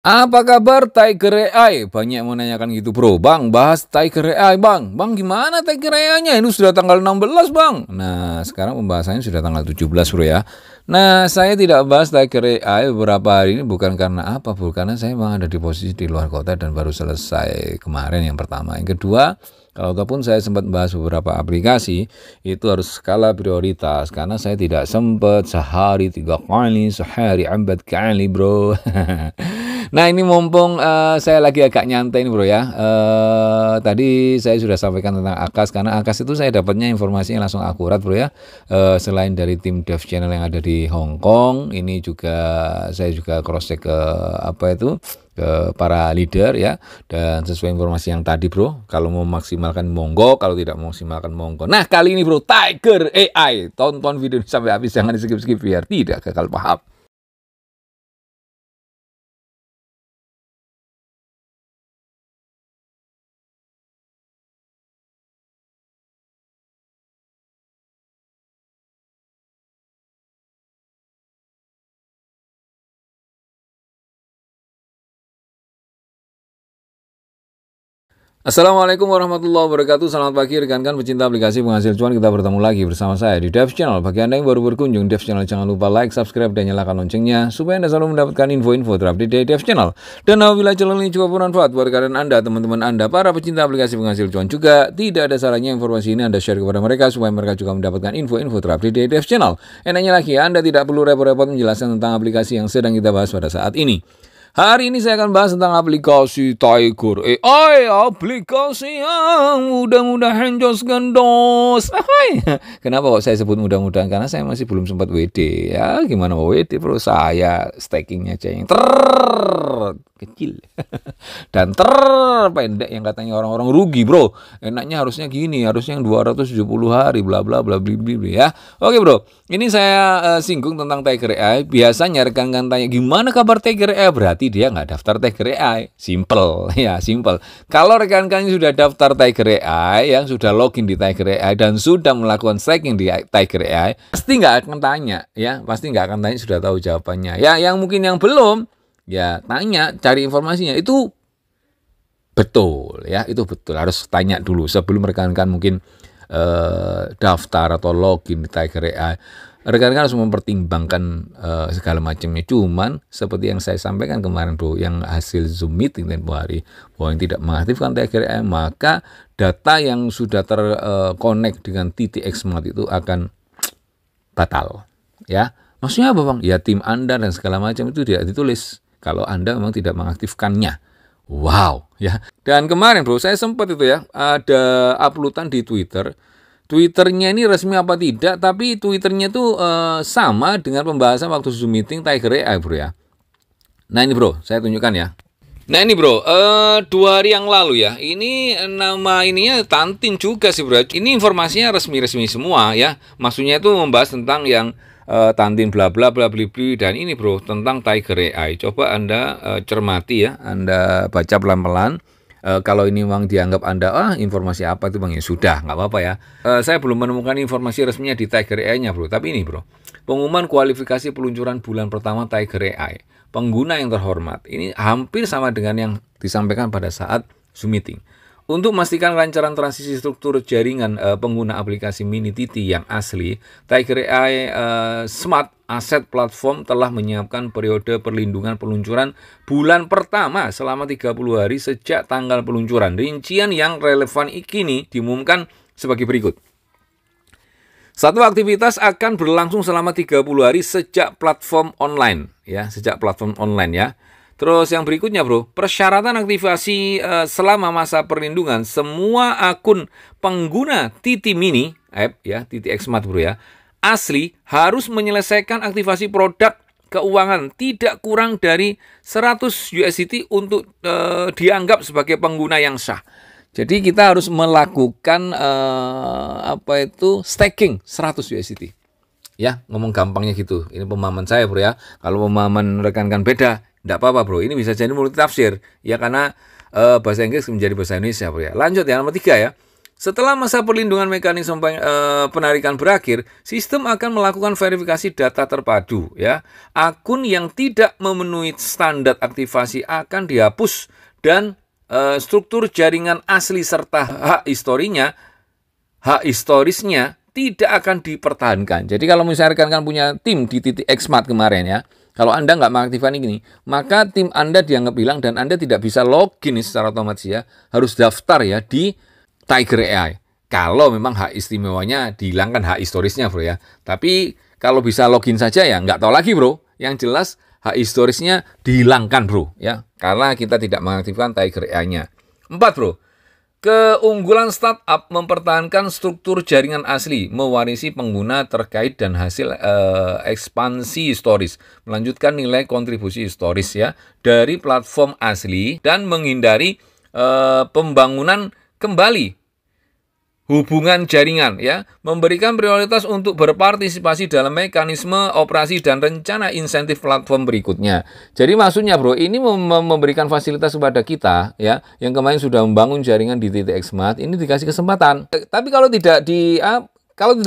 Apa kabar Tiger AI? Banyak mau nanyakan gitu bro. Bang, bahas Tiger AI bang. Bang gimana Tiger AI-nya? Ini sudah tanggal 16 bang. Nah sekarang pembahasannya sudah tanggal 17 bro ya. Nah saya tidak bahas Tiger AI beberapa hari ini bukan karena apa bro. Karena saya memang ada di posisi di luar kota dan baru selesai kemarin yang pertama. Yang kedua, kalau ataupun saya sempat bahas beberapa aplikasi, itu harus skala prioritas. Karena saya tidak sempat sehari 3 kali, sehari 4 kali bro. Nah ini mumpung saya lagi agak nyantai nih bro ya. Tadi saya sudah sampaikan tentang Akas, karena Akas itu saya dapatnya informasinya langsung akurat bro ya. Selain dari tim dev channel yang ada di Hong Kong, ini juga saya juga cross check ke apa itu, ke para leader ya. Dan sesuai informasi yang tadi bro, kalau mau maksimalkan monggo, kalau tidak mau maksimalkan monggo. Nah kali ini bro, Tiger AI, tonton video sampai habis, jangan di skip biar tidak gagal paham. Assalamualaikum warahmatullahi wabarakatuh. Selamat pagi rekan-rekan pecinta aplikasi penghasil cuan. Kita bertemu lagi bersama saya di Dev Channel. Bagi Anda yang baru berkunjung Dev Channel, jangan lupa like, subscribe, dan nyalakan loncengnya supaya Anda selalu mendapatkan info-info terupdate dari Dev Channel. Dan apabila channel ini cukup bermanfaat buat kalian Anda, teman-teman Anda, para pecinta aplikasi penghasil cuan juga, tidak ada salahnya informasi ini Anda share kepada mereka supaya mereka juga mendapatkan info-info terupdate dari Dev Channel. Enaknya lagi, Anda tidak perlu repot-repot menjelaskan tentang aplikasi yang sedang kita bahas pada saat ini. Hari ini saya akan bahas tentang aplikasi Tiger AI, aplikasi yang mudah-mudahan jos gendos. Kenapa kok saya sebut mudah-mudahan? Karena saya masih belum sempat WD. Ya, gimana mau WD bro? Saya stakingnya aja yang kecil dan terpendek yang katanya orang-orang rugi bro. Enaknya harusnya gini, harusnya yang 270 hari bla bla bla bla bla ya. Oke bro, ini saya singgung tentang Tiger AI. Biasanya rekan-rekan tanya gimana kabar Tiger AI, berarti dia nggak daftar Tiger AI. Simple ya, simple. Kalau rekan-rekan sudah daftar Tiger AI, yang sudah login di Tiger AI dan sudah melakukan staking di Tiger AI, pasti nggak akan tanya ya, pasti nggak akan tanya, sudah tahu jawabannya. Ya, yang mungkin yang belum, ya tanya, cari informasinya. Itu betul ya, itu betul, harus tanya dulu sebelum rekan-rekan mungkin daftar atau login di Tiger AI. Rekan-rekan harus mempertimbangkan segala macamnya. Cuman seperti yang saya sampaikan kemarin bro, yang hasil Zoom meeting tempoh hari, bahwa yang tidak mengaktifkan Tiger AI, maka data yang sudah terkonek dengan TTX Smart itu akan batal ya. Maksudnya apa bang? Ya tim Anda dan segala macam itu tidak ditulis kalau Anda memang tidak mengaktifkannya. Wow ya. Dan kemarin bro, saya sempat itu ya, ada uploadan di Twitter. Twitternya ini resmi apa tidak, tapi Twitternya itu sama dengan pembahasan waktu Zoom meeting Tiger AI bro ya. Nah ini bro, saya tunjukkan ya. Nah ini bro, 2 hari yang lalu ya, ini nama ininya Tantin juga sih bro. Ini informasinya resmi-resmi semua ya. Maksudnya itu membahas tentang yang Tantin bla bla bla bli bli, dan ini bro tentang Tiger AI. Coba Anda cermati ya, Anda baca pelan-pelan. Kalau ini memang dianggap Anda informasi apa itu bang, ya sudah nggak apa-apa ya. Saya belum menemukan informasi resminya di Tiger AI-nya bro. Tapi ini bro, pengumuman kualifikasi peluncuran bulan pertama Tiger AI, pengguna yang terhormat, ini hampir sama dengan yang disampaikan pada saat Zoom meeting. Untuk memastikan kelancaran transisi struktur jaringan pengguna aplikasi mini TT yang asli, Tiger AI Smart Asset Platform telah menyiapkan periode perlindungan peluncuran bulan pertama selama 30 hari sejak tanggal peluncuran. Rincian yang relevan kini diumumkan sebagai berikut. Satu aktivitas akan berlangsung selama 30 hari sejak platform online ya, sejak platform online ya. Terus yang berikutnya bro, persyaratan aktivasi selama masa perlindungan, semua akun pengguna TT Mini app ya, TTX Smart bro ya, asli harus menyelesaikan aktivasi produk keuangan tidak kurang dari 100 USDT untuk dianggap sebagai pengguna yang sah. Jadi kita harus melakukan staking 100 USDT. Ya, ngomong gampangnya gitu. Ini pemahaman saya bro ya. Kalau pemahaman rekan-rekan beda, enggak apa-apa bro. Ini bisa jadi multi tafsir. Ya karena bahasa Inggris menjadi bahasa Indonesia bro ya. Lanjut ya, nomor 3 ya. Setelah masa perlindungan mekanisme penarikan berakhir, sistem akan melakukan verifikasi data terpadu ya. Akun yang tidak memenuhi standar aktivasi akan dihapus dan struktur jaringan asli serta hak historisnya tidak akan dipertahankan. Jadi kalau misalnya rekan-rekan punya tim di titik Xmart kemarin ya, kalau Anda nggak mengaktifkan ini, maka tim Anda dianggap hilang dan Anda tidak bisa login secara otomatis ya. Harus daftar ya di Tiger AI. Kalau memang hak istimewanya dihilangkan, hak historisnya bro ya. Tapi kalau bisa login saja ya nggak tahu lagi bro. Yang jelas hak historisnya dihilangkan bro ya. Karena kita tidak mengaktifkan Tiger AI-nya. 4 bro. Keunggulan startup mempertahankan struktur jaringan asli, mewarisi pengguna terkait dan hasil ekspansi historis, melanjutkan nilai kontribusi historis ya dari platform asli dan menghindari pembangunan kembali hubungan jaringan ya, memberikan prioritas untuk berpartisipasi dalam mekanisme operasi dan rencana insentif platform berikutnya. Jadi maksudnya bro, ini memberikan fasilitas kepada kita ya, yang kemarin sudah membangun jaringan di titik Xmart, ini dikasih kesempatan. Tapi kalau tidak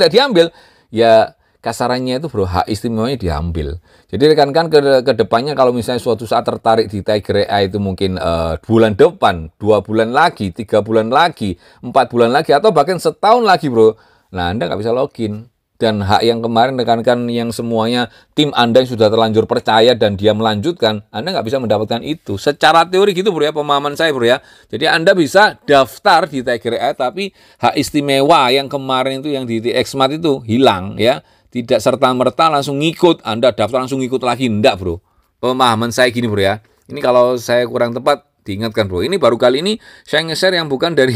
diambil ya kasarannya itu bro, hak istimewanya diambil. Jadi rekan-rekan ke depannya kalau misalnya suatu saat tertarik di Tiger AI itu mungkin bulan depan, 2 bulan lagi, 3 bulan lagi, 4 bulan lagi, atau bahkan setahun lagi bro. Nah Anda nggak bisa login. Dan hak yang kemarin rekan-rekan yang semuanya tim Anda yang sudah terlanjur percaya dan dia melanjutkan, Anda nggak bisa mendapatkan itu. Secara teori gitu bro ya, pemahaman saya bro ya. Jadi Anda bisa daftar di Tiger AI, tapi hak istimewa yang kemarin itu yang di Xmart itu hilang ya. Tidak serta-merta langsung ngikut, Anda daftar langsung ngikut lagi, enggak bro. Pemahaman saya gini bro ya. Ini kalau saya kurang tepat, diingatkan bro. Ini baru kali ini saya nge-share yang bukan dari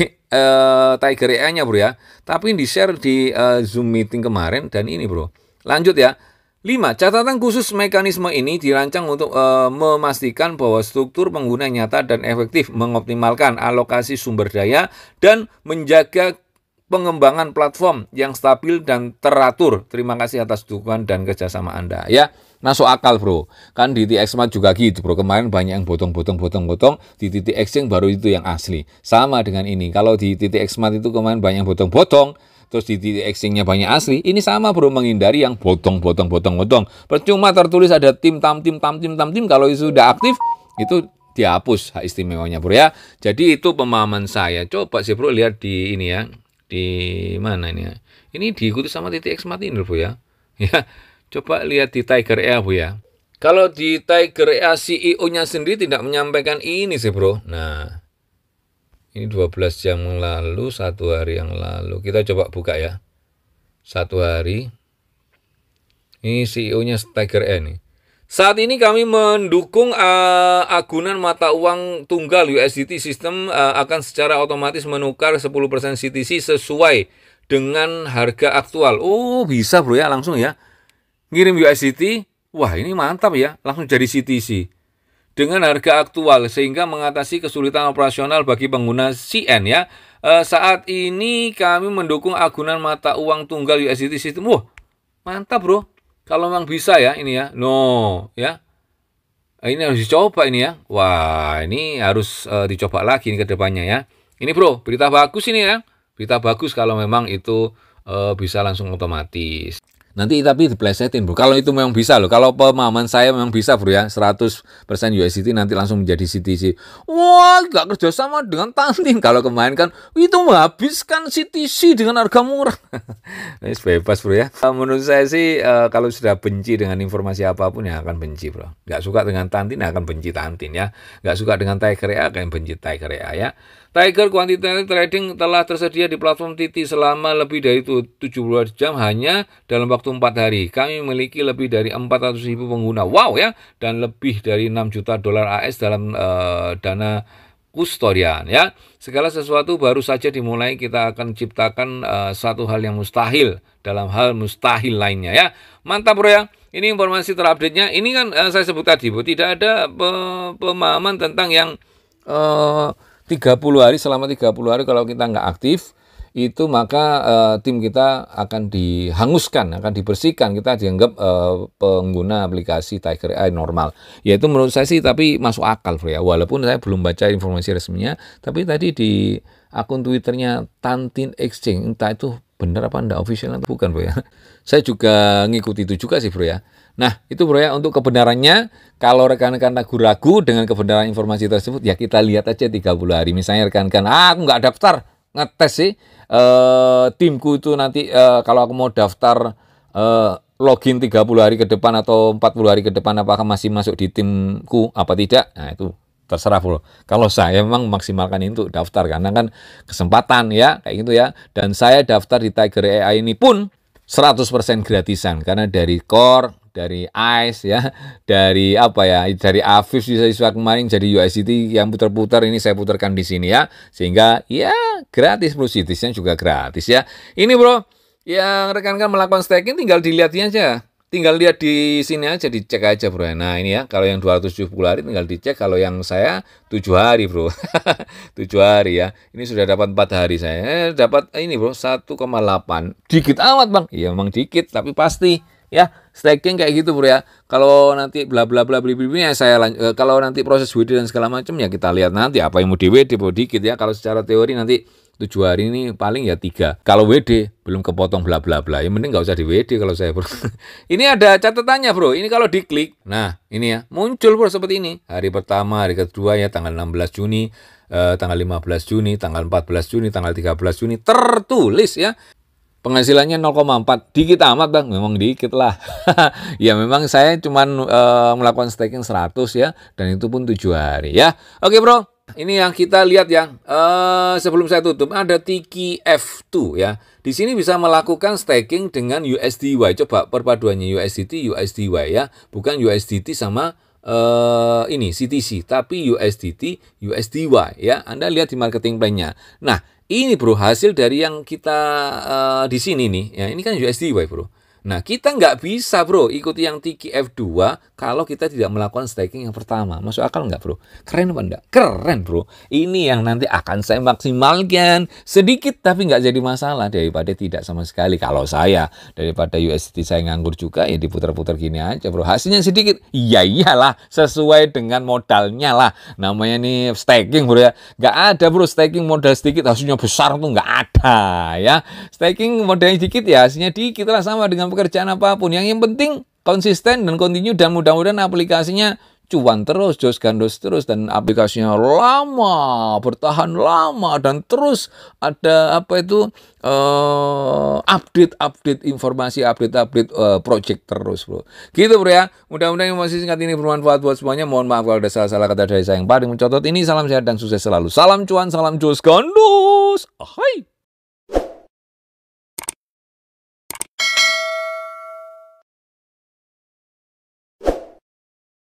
Tiger AI-nya bro ya. Tapi di-share di Zoom meeting kemarin dan ini bro. Lanjut ya. 5. Catatan khusus mekanisme ini dirancang untuk memastikan bahwa struktur pengguna nyata dan efektif, mengoptimalkan alokasi sumber daya, dan menjaga pengembangan platform yang stabil dan teratur. Terima kasih atas dukungan dan kerjasama Anda. Ya, masuk akal bro. Kan di titik Xmart juga gitu bro. Kemarin banyak yang potong. Di titik Exchange baru itu yang asli. Sama dengan ini. Kalau di titik Xmart itu kemarin banyak yang potong. Terus di titik Exchange-nya banyak asli. Ini sama bro, menghindari yang potong. Percuma tertulis ada tim. Kalau itu sudah aktif, itu dihapus hak istimewanya bro ya. Jadi itu pemahaman saya. Coba sih bro lihat di ini ya. Di mana ini ya? Ini diikuti sama titik Xmart ini bro ya. Ya, coba lihat di Tiger AI bro ya. Kalau di Tiger AI CEO-nya sendiri tidak menyampaikan ini sih bro. Nah, ini 12 jam yang lalu, 1 hari yang lalu. Kita coba buka ya. 1 hari. Ini CEO-nya Tiger AI nih. Saat ini kami mendukung agunan mata uang tunggal USDT. Sistem akan secara otomatis menukar 10% CTC sesuai dengan harga aktual. Oh, bisa bro ya, langsung ya. Ngirim USDT, wah ini mantap ya, langsung jadi CTC. Dengan harga aktual, sehingga mengatasi kesulitan operasional bagi pengguna CN ya. Saat ini kami mendukung agunan mata uang tunggal USDT sistem. Wah, mantap bro. Kalau memang bisa ya ini ya, ya, ini harus dicoba ini ya. Wah ini harus dicoba lagi ini ke depannya ya. Ini bro, berita bagus ini ya. Berita bagus kalau memang itu bisa langsung otomatis. Nanti tapi diplesetin bro. Kalau itu memang bisa loh. Kalau pemahaman saya memang bisa bro ya. 100% USDT nanti langsung menjadi CTC. Wah, gak kerjasama dengan Tantin. Kalau kemarin kan itu menghabiskan CTC dengan harga murah. Ini bebas bro ya. Menurut saya sih kalau sudah benci dengan informasi apapun ya akan benci bro. Gak suka dengan Tantin akan benci Tantin ya. Gak suka dengan Tiger AI akan benci Tiger AI ya. Tiger Quantitative Trading telah tersedia di platform TT selama lebih dari 72 jam hanya dalam waktu 4 hari. Kami memiliki lebih dari 400.000 pengguna. Wow ya. Dan lebih dari 6 juta dolar AS dalam dana kustodian ya. Segala sesuatu baru saja dimulai, kita akan ciptakan satu hal yang mustahil dalam hal mustahil lainnya ya. Mantap bro ya. Ini informasi terupdate-nya. Ini kan saya sebut tadi bro, tidak ada pemahaman tentang yang 30 hari, selama 30 hari kalau kita nggak aktif, itu maka tim kita akan dihanguskan, akan dibersihkan, kita dianggap pengguna aplikasi Tiger AI normal. Ya itu menurut saya sih tapi masuk akal bro ya, walaupun saya belum baca informasi resminya, tapi tadi di akun Twitternya Tantin Exchange, entah itu benar apa enggak, official atau bukan bro ya. Saya juga ngikuti itu juga sih bro ya. Nah itu bro ya, untuk kebenarannya, kalau rekan-rekan ragu-ragu dengan kebenaran informasi tersebut, ya kita lihat aja 30 hari. Misalnya rekan-rekan, aku nggak daftar, ngetes sih, timku itu nanti kalau aku mau daftar login 30 hari ke depan atau 40 hari ke depan, apakah masih masuk di timku apa tidak, nah itu terserah bro. Kalau saya memang maksimalkan itu daftar, karena kan kesempatan ya, kayak gitu ya. Dan saya daftar di Tiger AI ini pun 100% gratisan, karena dari Core, dari ICE ya, dari apa ya, dari Aviv siswa kemarin, jadi USDT yang putar-putar ini saya putarkan di sini ya, sehingga ya gratis bro, CITIS-nya juga gratis ya. Ini bro, yang rekan-rekan melakukan staking tinggal dilihatnya aja. Tinggal lihat di sini aja, dicek aja bro. Nah ini ya, kalau yang 270 hari tinggal dicek. Kalau yang saya 7 hari bro. 7 hari ya. Ini sudah dapat 4 hari saya. Dapat ini bro, 1,8. Dikit amat bang. Iya memang dikit, tapi pasti ya. Staking kayak gitu bro ya. Kalau nanti bla bla bla bla ya saya kalau nanti proses WD dan segala macam ya kita lihat nanti apa yang mau di WD bro, dikit ya. Kalau secara teori nanti 7 hari ini paling ya 3. Kalau WD belum kepotong bla bla bla, ya mending nggak usah di WD kalau saya bro. Ini ada catatannya bro. Ini kalau diklik, nah ini ya muncul bro seperti ini. Hari pertama, hari kedua ya tanggal 16 Juni, tanggal 15 Juni, tanggal 14 Juni, tanggal 13 Juni tertulis ya. Penghasilannya 0,4, dikit amat bang, memang dikit lah. Ya memang saya cuman melakukan staking 100 ya, dan itu pun 7 hari ya. Oke bro, ini yang kita lihat ya. Sebelum saya tutup, ada Tiki F2 ya. Di sini bisa melakukan staking dengan USDY. Coba perpaduannya USDT, USDY ya, bukan USDT sama ini CTC, tapi USDT, USDY ya. Anda lihat di marketing plan-nya. Nah, ini bro hasil dari yang kita di sini nih ya, ini kan USDY bro. Nah kita nggak bisa bro ikuti yang Tiki F2 kalau kita tidak melakukan staking yang pertama. Masuk akal nggak bro? Keren apa enggak? Keren bro. Ini yang nanti akan saya maksimalkan sedikit, tapi nggak jadi masalah daripada tidak sama sekali. Kalau saya, daripada USDT saya nganggur juga ya diputar-putar gini aja bro. Hasilnya sedikit, iya iyalah sesuai dengan modalnya lah. Namanya nih staking bro ya. Nggak ada bro staking modal sedikit hasilnya besar tuh, nggak ada ya. Staking modalnya sedikit ya hasilnya dikit lah, sama dengan pekerjaan apapun. Yang penting konsisten dan continue, dan mudah-mudahan aplikasinya cuan terus, jos gandos terus, dan aplikasinya lama, bertahan lama, dan terus ada apa itu update informasi, update project terus bro. Gitu bro ya. Mudah-mudahan informasi singkat ini bermanfaat buat semuanya. Mohon maaf kalau ada salah-salah kata dari saya yang paling mencotot. Ini salam sehat dan sukses selalu. Salam cuan, salam jos gandos. Hai.